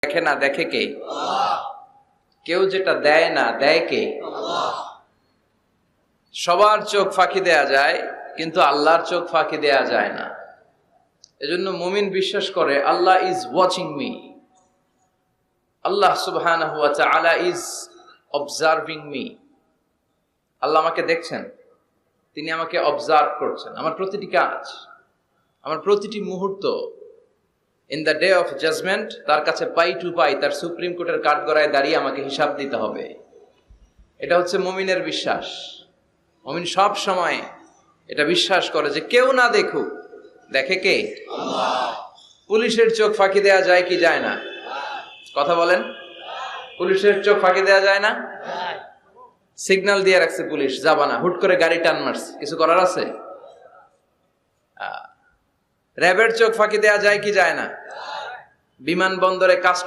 দেখে না দেখে কে? কেউ যেটা দেয় না দেয় কে? সবার চোখ ফাঁকি দেয়া যায়, কিন্তু আল্লাহর চোখ ফাঁকি দেয়া যায় না। এজন্য মুমিন বিশ্বাস করে আল্লাহ ইজ ওয়াচিং মি, আল্লাহ সুবহানাহু ওয়া তাআলা ইজ অবজার্ভিং মি। আল্লাহ আমাকে দেখছেন, তিনি আমাকে অবজার্ভ করছেন, আমার প্রতিটি কাজ, আমার প্রতিটি মুহূর্ত। In the day of judgment তার কাছে পাই টু পাই, তার সুপ্রিম কোর্টের কাঠগড়ায় দাঁড়িয়ে আমাকে হিসাব দিতে হবে। এটা হচ্ছে মুমিনের বিশ্বাস। মুমিন সব সময় এটা বিশ্বাস করে যে কেউ না দেখুক, দেখে কে? আল্লাহ। পুলিশের চোখ ফাঁকি দেয়া যায় কি যায় না? কথা বলেন। পুলিশের চোখ ফাঁকি দেয়া যায় না? সিগন্যাল দিয়ে রাখছে পুলিশ, যাবা না, হুট করে গাড়ি টান মারছে, কিছু করার আছে? র্যাবের চোখ ফাঁকি দেয়া যায় কি যায় না? বিমানবন্দরে কাস্টম